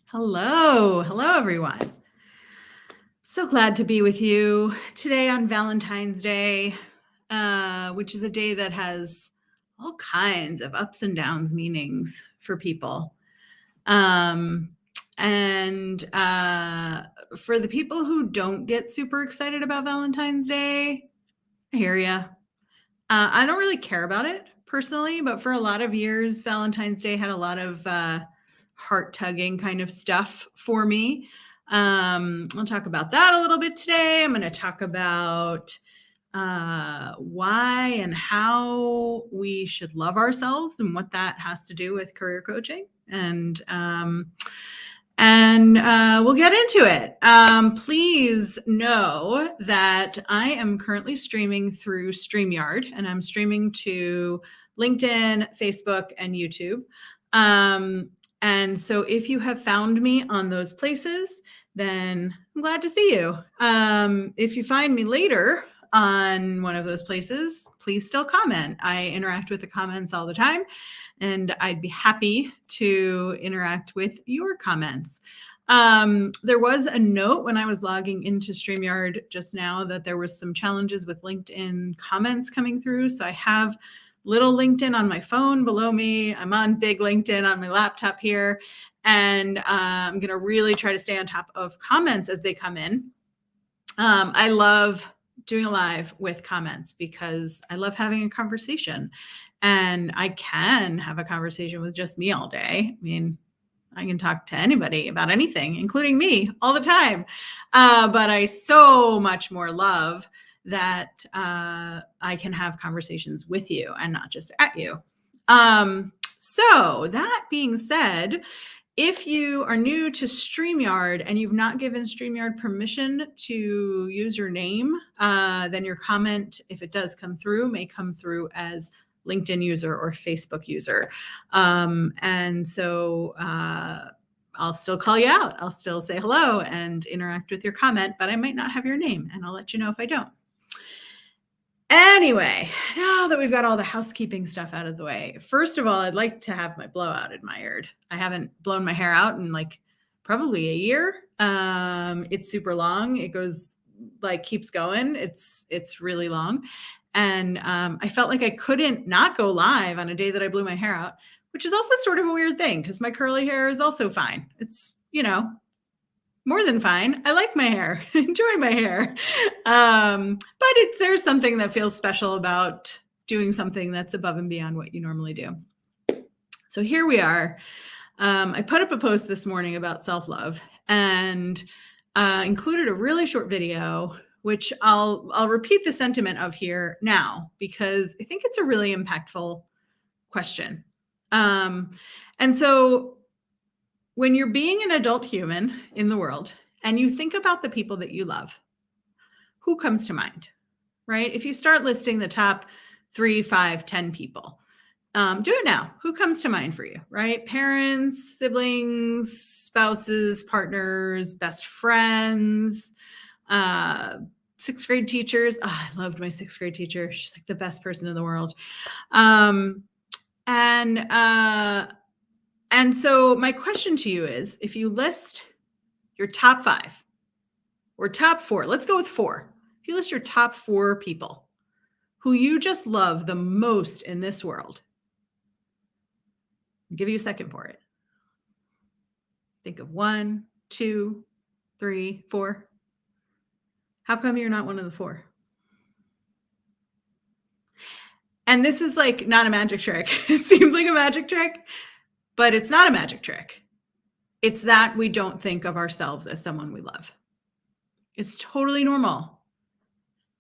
Hello. Hello, everyone. So glad to be with you today on Valentine's Day, which is a day that has all kinds of ups and downs meanings for people. Um, and for the people who don't get super excited about Valentine's Day, I hear ya. I don't really care about it personally, but for a lot of years, Valentine's Day had a lot of heart tugging kind of stuff for me. I'll talk about that a little bit today. I'm going to talk about why and how we should love ourselves and what that has to do with career coaching. And we'll get into it. Please know that I am currently streaming through StreamYard, and I'm streaming to LinkedIn, Facebook, and YouTube. And so if you have found me on those places, then I'm glad to see you. If you find me later on one of those places, please still comment. I interact with the comments all the time, and I'd be happy to interact with your comments. There was a note when I was logging into StreamYard just now that there was some challenges with LinkedIn comments coming through. So I have little LinkedIn on my phone below me. I'm on big LinkedIn on my laptop here. And I'm going to really try to stay on top of comments as they come in. I love doing a live with comments because I love having a conversation, and I can have a conversation with just me all day. I mean, I can talk to anybody about anything, including me, all the time. But I so much more love that I can have conversations with you and not just at you. So that being said, if you are new to StreamYard and you've not given StreamYard permission to use your name, then your comment, if it does come through, may come through as LinkedIn user or Facebook user. And so I'll still call you out. I'll still say hello and interact with your comment, but I might not have your name, and I'll let you know if I don't. Anyway, now that we've got all the housekeeping stuff out of the way, first of all, I'd like to have my blowout admired. I haven't blown my hair out in like probably a year. It's super long. It goes keeps going. It's really long. And I felt like I couldn't not go live on a day that I blew my hair out, which is also sort of a weird thing because my curly hair is also fine. It's, more than fine. I like my hair, enjoy my hair. But there's something that feels special about doing something that's above and beyond what you normally do. So here we are. I put up a post this morning about self-love and included a really short video, which I'll repeat the sentiment of here now because I think it's a really impactful question. And so when you're being an adult human in the world and you think about the people that you love, who comes to mind, right? If you start listing the top 3, 5, 10 people, do it now. Who comes to mind for you, right? Parents, siblings, spouses, partners, best friends, 6th grade teachers. Oh, I loved my 6th grade teacher. She's like the best person in the world. And so my question to you is, if you list your top 5 or top 4, let's go with 4. If you list your top 4 people who you just love the most in this world, I'll give you a second for it. Think of 1, 2, 3, 4. How come you're not one of the 4? And this is like not a magic trick. It seems like a magic trick, but it's not a magic trick. It's that we don't think of ourselves as someone we love. It's totally normal.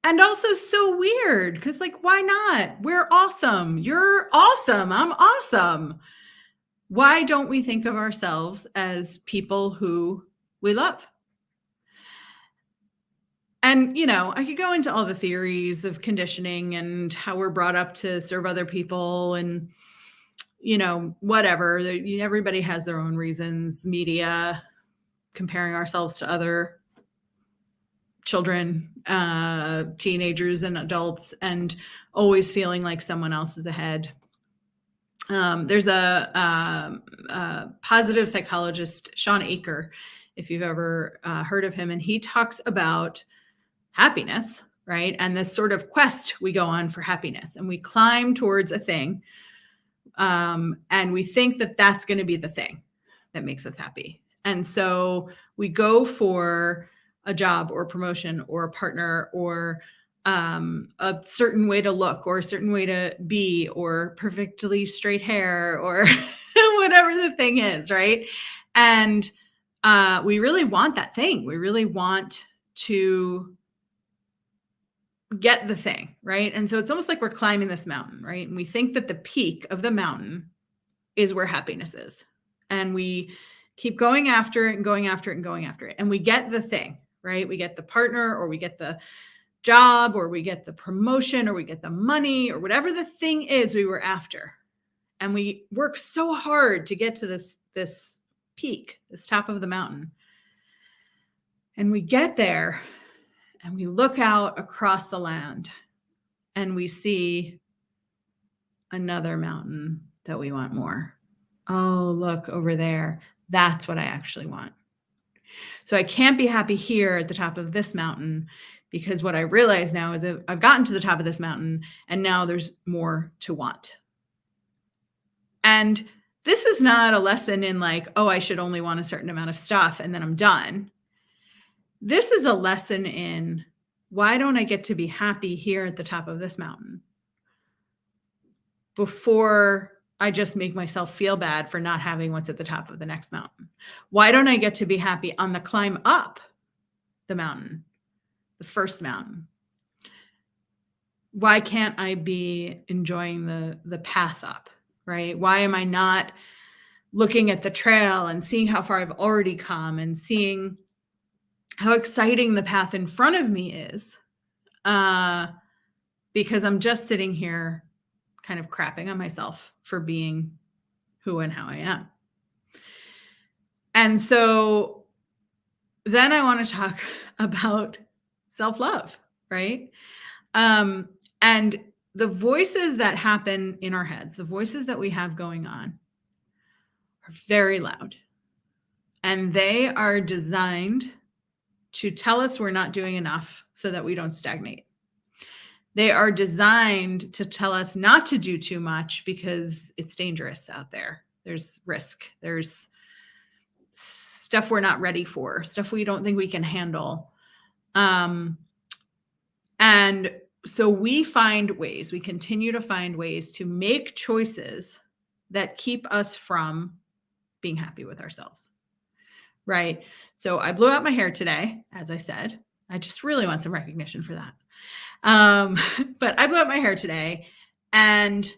And also so weird because, why not? We're awesome. You're awesome. I'm awesome. Why don't we think of ourselves as people who we love? And, I could go into all the theories of conditioning and how we're brought up to serve other people and, whatever. Everybody has their own reasons. Media, comparing ourselves to other children, teenagers and adults, and always feeling like someone else is ahead. There's a positive psychologist, Sean Aker, if you've ever heard of him, and he talks about happiness, right? And this sort of quest we go on for happiness, and we climb towards a thing, and we think that that's going to be the thing that makes us happy. And so we go for a job or a promotion or a partner or a certain way to look or a certain way to be or perfectly straight hair or whatever the thing is, right? And we really want that thing. We really want to get the thing, right? And so it's almost like we're climbing this mountain, right? And we think that the peak of the mountain is where happiness is. And we keep going after it and going after it and going after it. And we get the thing, right? We get the partner, or we get the job, or we get the promotion, or we get the money, or whatever the thing is we were after. And we work so hard to get to this peak, this top of the mountain. And we get there and we look out across the land and we see another mountain that we want more. Oh, look over there. That's what I actually want. So I can't be happy here at the top of this mountain, because what I realize now is that I've gotten to the top of this mountain and now there's more to want. And this is not a lesson in like, oh, I should only want a certain amount of stuff and then I'm done. This is a lesson in, why don't I get to be happy here at the top of this mountain before I just make myself feel bad for not having what's at the top of the next mountain? Why don't I get to be happy on the climb up the mountain, the first mountain? Why can't I be enjoying the path up, right? Why am I not looking at the trail and seeing how far I've already come and seeing how exciting the path in front of me is? Because I'm just sitting here kind of crapping on myself for being who and how I am. And so then I want to talk about self-love, right? And the voices that happen in our heads, the voices that we have going on, are very loud. And they are designed to tell us we're not doing enough so that we don't stagnate. They are designed to tell us not to do too much because it's dangerous out there. There's risk. There's stuff we're not ready for, stuff we don't think we can handle. And so we continue to find ways to make choices that keep us from being happy with ourselves, right? So I blew out my hair today, as I said. I just really want some recognition for that. But I blew out my hair today, and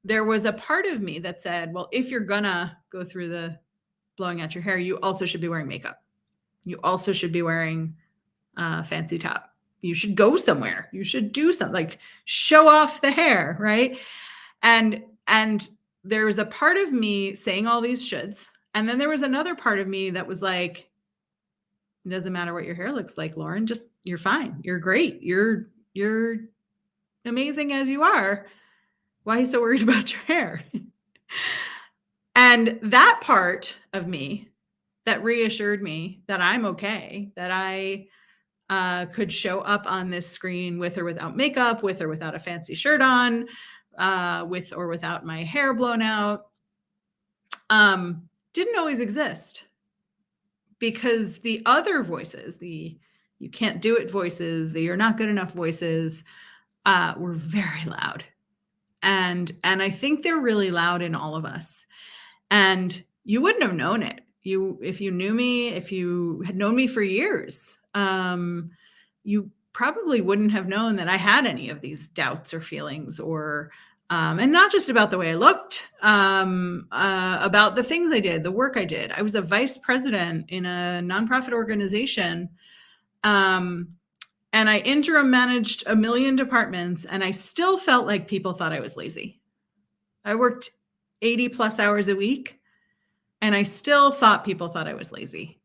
there was a part of me that said, well, if you're gonna go through the blowing out your hair, you also should be wearing makeup. You also should be wearing a fancy top. You should go somewhere. You should do something, like show off the hair, right? And there was a part of me saying all these shoulds, and then there was another part of me that was like, it doesn't matter what your hair looks like, Lauren. Just, you're fine. You're great. You're amazing as you are. Why are you so worried about your hair? And that part of me that reassured me that I'm okay, that I could show up on this screen with or without makeup, with or without a fancy shirt on, with or without my hair blown out, didn't always exist. Because the other voices, the you can't do it voices, the you're not good enough voices, were very loud. And I think they're really loud in all of us. And you wouldn't have known it. If you knew me, if you had known me for years, you probably wouldn't have known that I had any of these doubts or feelings, or and not just about the way I looked, about the things I did, the work I did. I was a vice president in a nonprofit organization, and I interim managed 1 million departments, and I still felt like people thought I was lazy. I worked 80 plus hours a week, and I still thought people thought I was lazy.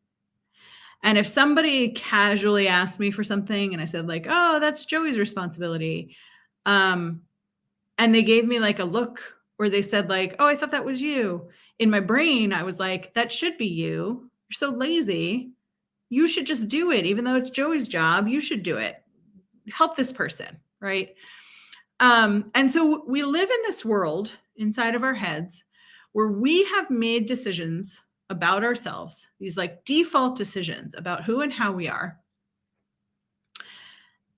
And if somebody casually asked me for something and I said like, oh, that's Joey's responsibility, and they gave me like a look or they said like, oh, I thought that was you. In my brain, I was like, that should be you. You're so lazy. You should just do it. Even though it's Joey's job, you should do it. Help this person, right? And so we live in this world inside of our heads where we have made decisions about ourselves, these like default decisions about who and how we are.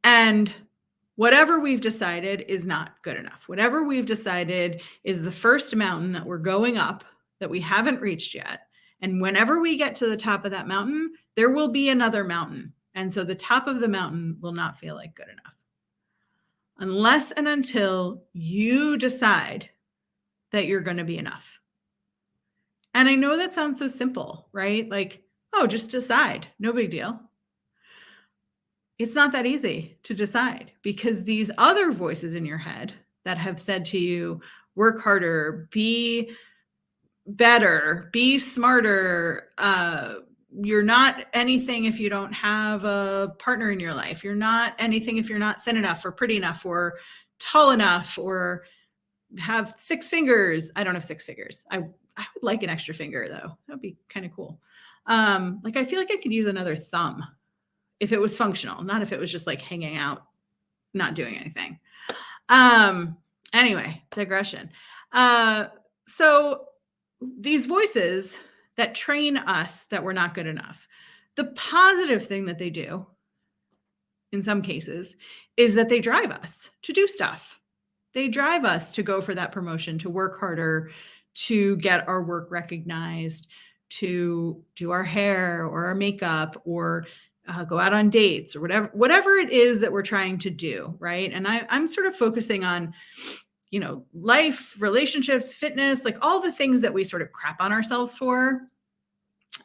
And whatever we've decided is not good enough. Whatever we've decided is the first mountain that we're going up that we haven't reached yet. And whenever we get to the top of that mountain, there will be another mountain. And so the top of the mountain will not feel like good enough. Unless and until you decide that you're going to be enough. And I know that sounds so simple, right? Like, oh, just decide. No big deal. It's not that easy to decide because these other voices in your head that have said to you, work harder, be better, be smarter, you're not anything if you don't have a partner in your life. You're not anything if you're not thin enough or pretty enough or tall enough or have 6 fingers. I don't have 6 fingers. I would like an extra finger though. That'd be kind of cool. Like I feel like I could use another thumb if it was functional, not if it was just like hanging out, not doing anything. Anyway, digression. So these voices that train us that we're not good enough, the positive thing that they do in some cases is that they drive us to do stuff. They drive us to go for that promotion, to work harder, to get our work recognized, to do our hair or our makeup or go out on dates or whatever it is that we're trying to do, right? And I'm sort of focusing on, you know, life, relationships, fitness, like all the things that we sort of crap on ourselves for.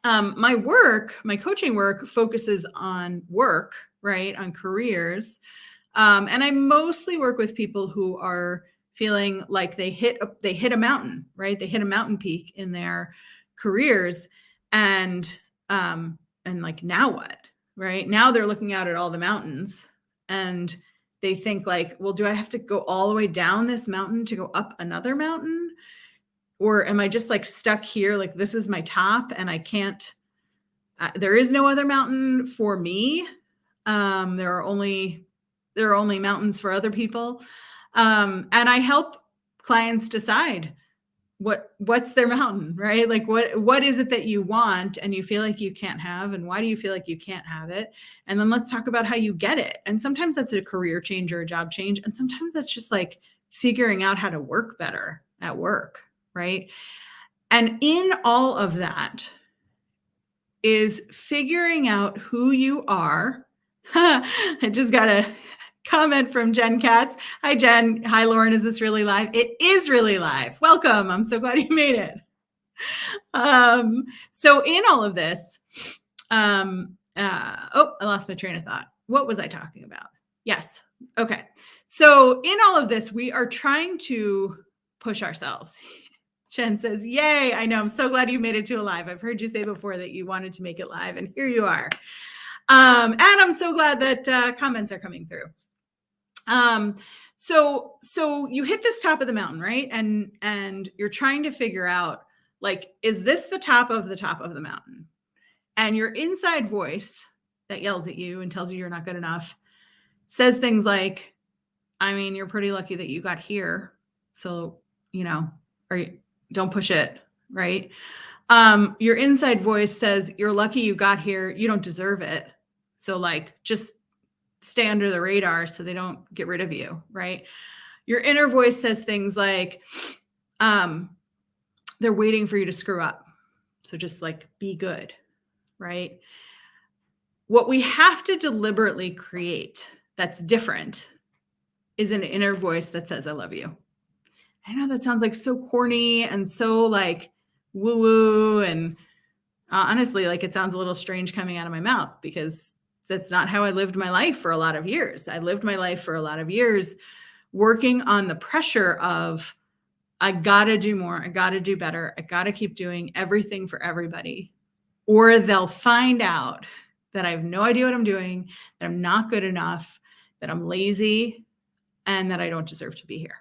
My coaching work focuses on work, right? On careers. And I mostly work with people who are feeling like they hit a mountain, right? They hit a mountain peak in their careers and like, now what? Right now they're looking out at all the mountains and they think like, well, do I have to go all the way down this mountain to go up another mountain? Or am I just like stuck here? Like this is my top and I can't, there is no other mountain for me. There are only mountains for other people. And I help clients decide what's their mountain, right? Like what is it that you want and you feel like you can't have, and why do you feel like you can't have it? And then let's talk about how you get it. And sometimes that's a career change or a job change. And sometimes that's just like figuring out how to work better at work, right? And in all of that is figuring out who you are. I just got a comment from Jen Katz. Hi, Jen. Hi, Lauren. Is this really live? It is really live. Welcome. I'm so glad you made it. So in all of this, I lost my train of thought. What was I talking about? Yes. Okay. So in all of this, we are trying to push ourselves. Jen says, yay. I know. I'm so glad you made it to a live. I've heard you say before that you wanted to make it live, and here you are. And I'm so glad that comments are coming through. So you hit this top of the mountain, right? And you're trying to figure out, like, is this the top of the mountain? And your inside voice that yells at you and tells you you're not good enough says things like, I mean, you're pretty lucky that you got here. So, you know, don't push it, right? Your inside voice says, you're lucky you got here. You don't deserve it. So like, just stay under the radar so they don't get rid of you, right? Your inner voice says things like, they're waiting for you to screw up. So just like, be good, right? What we have to deliberately create that's different is an inner voice that says, I love you. I know that sounds like so corny and so like woo-woo. And honestly, like it sounds a little strange coming out of my mouth because that's not how I lived my life for a lot of years. I lived my life for a lot of years working on the pressure of, I got to do more. I got to do better. I got to keep doing everything for everybody, or they'll find out that I have no idea what I'm doing, that I'm not good enough, that I'm lazy, and that I don't deserve to be here.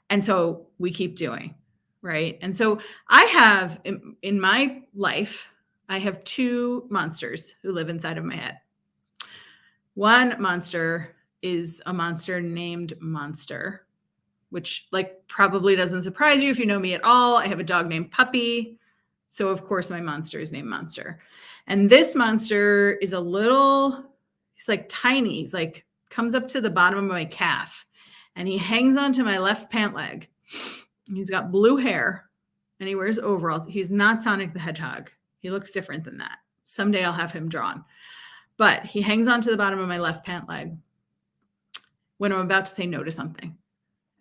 And so we keep doing, right? And so I have in my life, I have two monsters who live inside of my head. One monster is a monster named Monster, which like probably doesn't surprise you if you know me at all. I have a dog named Puppy. So of course my monster is named Monster. And this monster is he's like tiny. He's like comes up to the bottom of my calf and he hangs onto my left pant leg. He's got blue hair and he wears overalls. He's not Sonic the Hedgehog. He looks different than that. Someday I'll have him drawn. But he hangs onto the bottom of my left pant leg when I'm about to say no to something.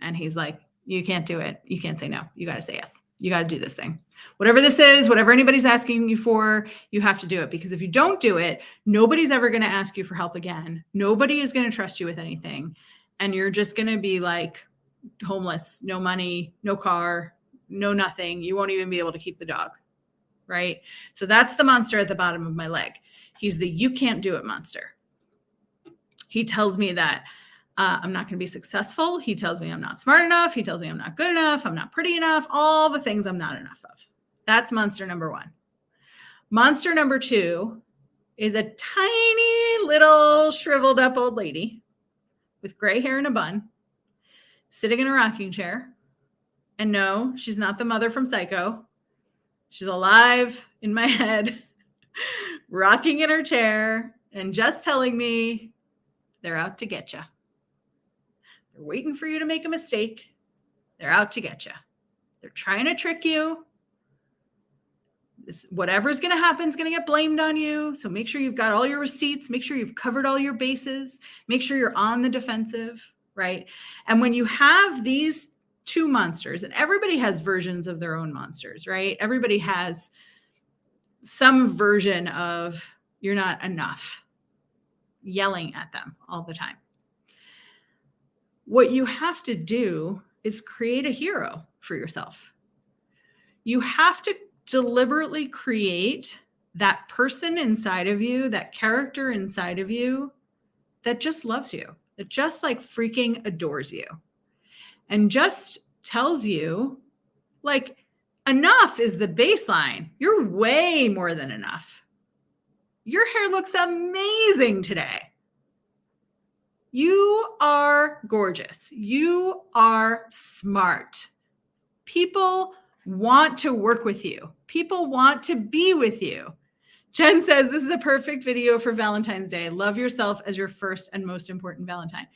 And he's like, you can't do it. You can't say no. You got to say yes. You got to do this thing. Whatever this is, whatever anybody's asking you for, you have to do it. Because if you don't do it, nobody's ever going to ask you for help again. Nobody is going to trust you with anything. And you're just going to be like homeless, no money, no car, no nothing. You won't even be able to keep the dog. Right? So that's the monster at the bottom of my leg. He's the you can't do it monster. He tells me that I'm not going to be successful. He tells me I'm not smart enough. He tells me I'm not good enough. I'm not pretty enough. All the things I'm not enough of. That's monster number one. Monster number two is a tiny little shriveled up old lady with gray hair and a bun sitting in a rocking chair. And no, she's not the mother from Psycho. She's alive in my head, rocking in her chair and just telling me they're out to get you. They're waiting for you to make a mistake. They're out to get you. They're trying to trick you. Whatever's going to happen is going to get blamed on you. So make sure you've got all your receipts. Make sure you've covered all your bases. Make sure you're on the defensive, right? And when you have these two monsters, and everybody has versions of their own monsters, right? Everybody has some version of you're not enough, yelling at them all the time. What you have to do is create a hero for yourself. You have to deliberately create that person inside of you, that character inside of you that just loves you, that just like freaking adores you and just tells you like enough is the baseline. You're way more than enough. Your hair looks amazing today. You are gorgeous. You are smart. People want to work with you. People want to be with you. Jen says, this is a perfect video for Valentine's Day. Love yourself as your first and most important Valentine.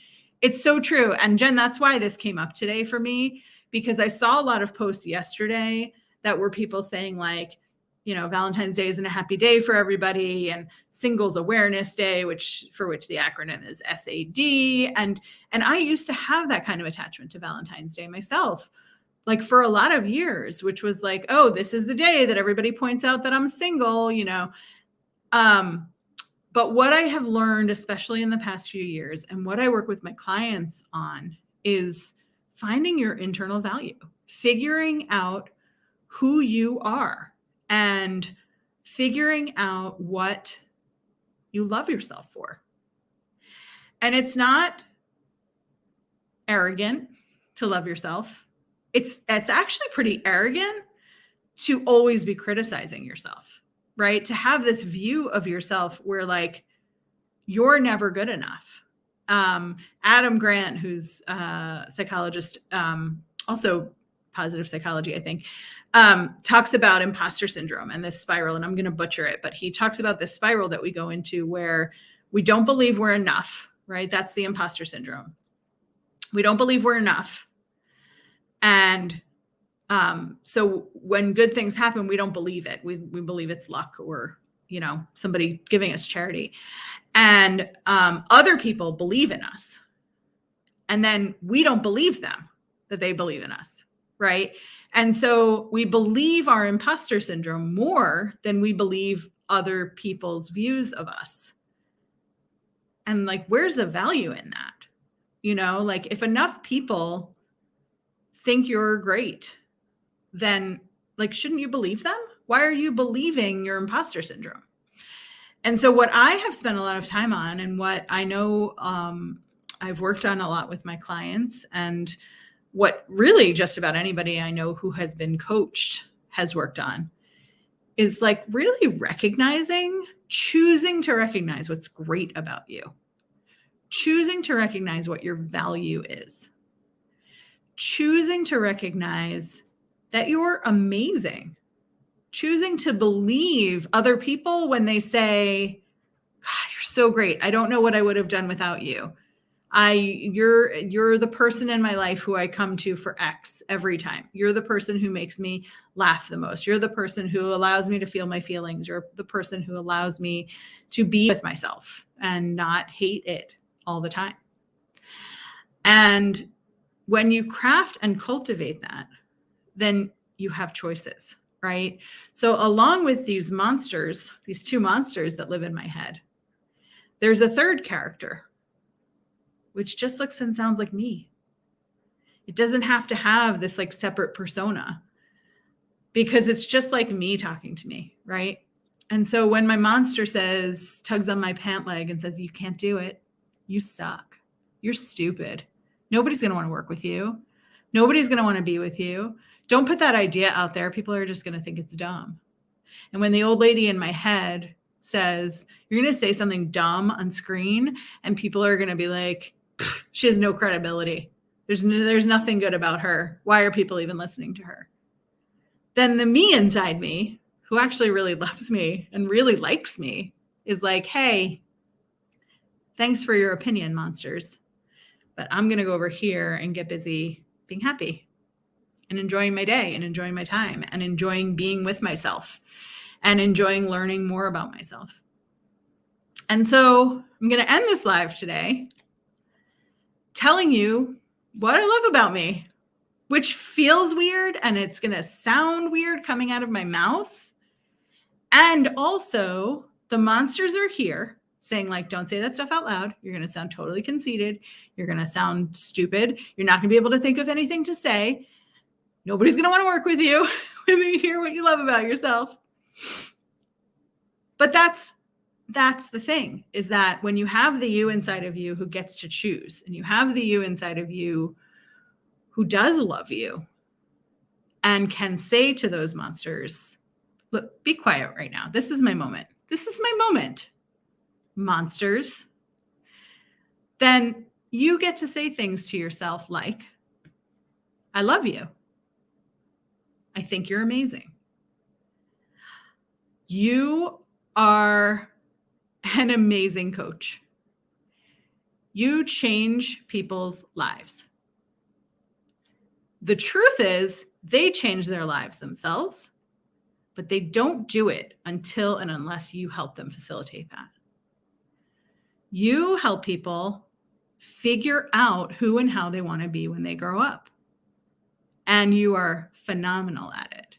It's so true. And Jen, that's why this came up today for me, because I saw a lot of posts yesterday that were people saying like, you know, Valentine's Day isn't a happy day for everybody, and Singles Awareness Day, for which the acronym is SAD. And I used to have that kind of attachment to Valentine's Day myself, like for a lot of years, which was like, oh, this is the day that everybody points out that I'm single, you know. But what I have learned, especially in the past few years, and what I work with my clients on is finding your internal value, figuring out who you are, and figuring out what you love yourself for. And it's not arrogant to love yourself. It's actually pretty arrogant to always be criticizing yourself, right? To have this view of yourself where like, you're never good enough. Adam Grant, who's a psychologist, also positive psychology, I think, talks about imposter syndrome and this spiral, and I'm going to butcher it, but he talks about this spiral that we go into where we don't believe we're enough, right? That's the imposter syndrome. We don't believe we're enough. And so when good things happen, we don't believe it. We believe it's luck or, you know, somebody giving us charity. And other people believe in us. And then we don't believe them that they believe in us, right? And so we believe our imposter syndrome more than we believe other people's views of us. And like, where's the value in that? You know, like if enough people think you're great, then like, shouldn't you believe them? Why are you believing your imposter syndrome? And so what I have spent a lot of time on, and what I know I've worked on a lot with my clients, and what really just about anybody I know who has been coached has worked on is like really choosing to recognize what's great about you, choosing to recognize what your value is, choosing to recognize that you're amazing, choosing to believe other people when they say, God, you're so great. I don't know what I would have done without you. You're the person in my life who I come to for X every time. You're the person who makes me laugh the most. You're the person who allows me to feel my feelings. You're the person who allows me to be with myself and not hate it all the time. And when you craft and cultivate that, then you have choices, right? So along with these monsters, these two monsters that live in my head, there's a third character, which just looks and sounds like me. It doesn't have to have this like separate persona because it's just like me talking to me, right? And so when my monster tugs on my pant leg and says, you can't do it, you suck, you're stupid, nobody's going to want to work with you, nobody's going to want to be with you, don't put that idea out there, people are just going to think it's dumb. And when the old lady in my head says, you're going to say something dumb on screen and people are going to be like, she has no credibility, there's nothing good about her, why are people even listening to her? Then the me inside me, who actually really loves me and really likes me, is like, hey, thanks for your opinion, monsters, but I'm going to go over here and get busy being happy and enjoying my day and enjoying my time and enjoying being with myself and enjoying learning more about myself. And so I'm going to end this live today telling you what I love about me, which feels weird and it's going to sound weird coming out of my mouth. And also the monsters are here saying like, don't say that stuff out loud. You're going to sound totally conceited. You're going to sound stupid. You're not going to be able to think of anything to say. Nobody's going to want to work with you when they hear what you love about yourself. But that's the thing, is that when you have the you inside of you who gets to choose, and you have the you inside of you who does love you and can say to those monsters, look, be quiet right now. This is my moment. This is my moment, monsters. Then you get to say things to yourself like, I love you. I think you're amazing. You are an amazing coach. You change people's lives. The truth is, they change their lives themselves, but they don't do it until and unless you help them facilitate that. You help people figure out who and how they want to be when they grow up. And you are phenomenal at it.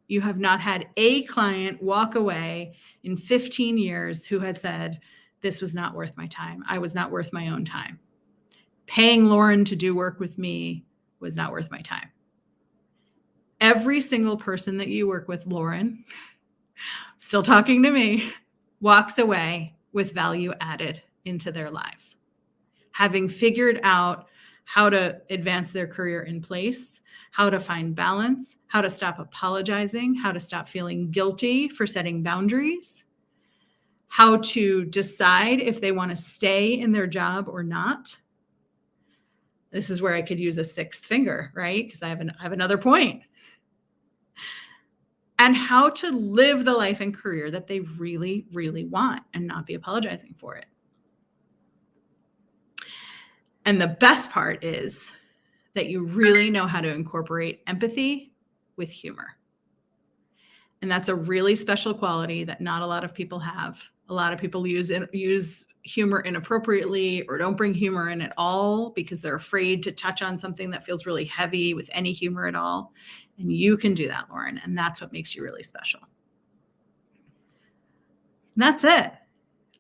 You have not had a client walk away in 15 years who has said, this was not worth my time. I was not worth my own time. Paying Lauren to do work with me was not worth my time. Every single person that you work with, Lauren, still talking to me, walks away with value added into their lives, having figured out how to advance their career in place, how to find balance, how to stop apologizing, how to stop feeling guilty for setting boundaries, how to decide if they want to stay in their job or not. This is where I could use a sixth finger, right? Because I have another point. And how to live the life and career that they really, really want and not be apologizing for it. And the best part is that you really know how to incorporate empathy with humor. And that's a really special quality that not a lot of people have. A lot of people use humor inappropriately or don't bring humor in at all because they're afraid to touch on something that feels really heavy with any humor at all. And you can do that, Lauren. And that's what makes you really special. And that's it.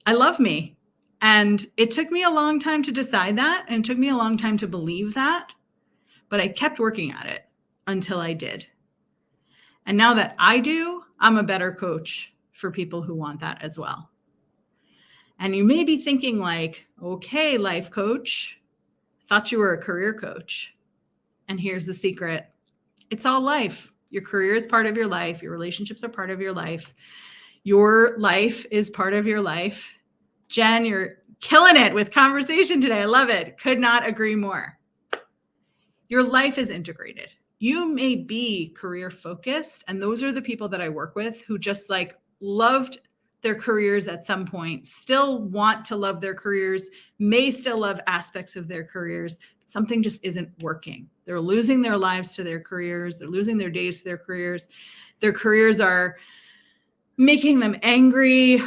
I love me. And it took me a long time to decide that. And it took me a long time to believe that. But I kept working at it until I did. And now that I do, I'm a better coach for people who want that as well. And you may be thinking like, okay, life coach, I thought you were a career coach. And here's the secret. It's all life. Your career is part of your life. Your relationships are part of your life. Your life is part of your life. Jen, you're killing it with conversation today. I love it. Could not agree more. Your life is integrated. You may be career focused, and those are the people that I work with who just like loved their careers at some point, still want to love their careers, may still love aspects of their careers. Something just isn't working. They're losing their lives to their careers. They're losing their days to their careers. Their careers are making them angry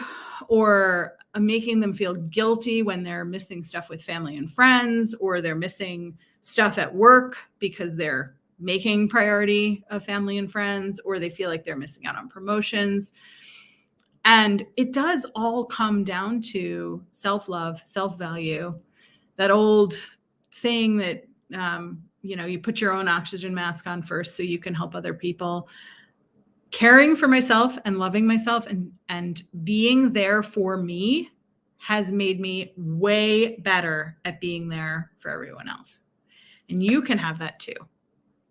or making them feel guilty when they're missing stuff with family and friends, or they're missing stuff at work because they're making priority of family and friends, or they feel like they're missing out on promotions. And it does all come down to self-love, self-value, that old saying that, you put your own oxygen mask on first so you can help other people. Caring for myself and loving myself and being there for me has made me way better at being there for everyone else. And you can have that too.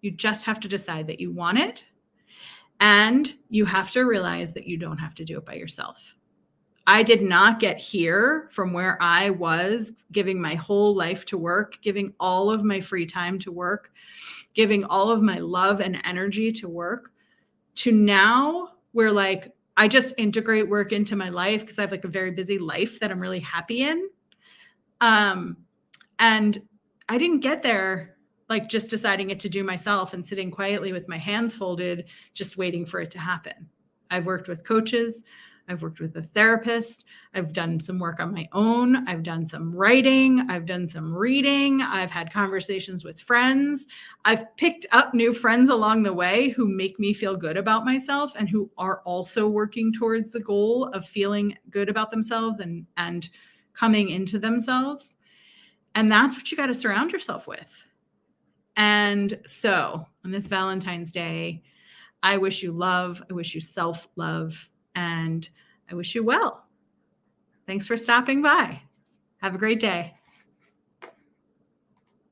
You just have to decide that you want it. And you have to realize that you don't have to do it by yourself. I did not get here from where I was giving my whole life to work, giving all of my free time to work, giving all of my love and energy to work, to now where like I just integrate work into my life because I have like a very busy life that I'm really happy in. And I didn't get there like just deciding it to do myself and sitting quietly with my hands folded, just waiting for it to happen. I've worked with coaches. I've worked with a therapist. I've done some work on my own. I've done some writing. I've done some reading. I've had conversations with friends. I've picked up new friends along the way who make me feel good about myself and who are also working towards the goal of feeling good about themselves and coming into themselves. And that's what you got to surround yourself with. And so on this Valentine's Day, I wish you love. I wish you self-love. And I wish you well. Thanks for stopping by. Have a great day.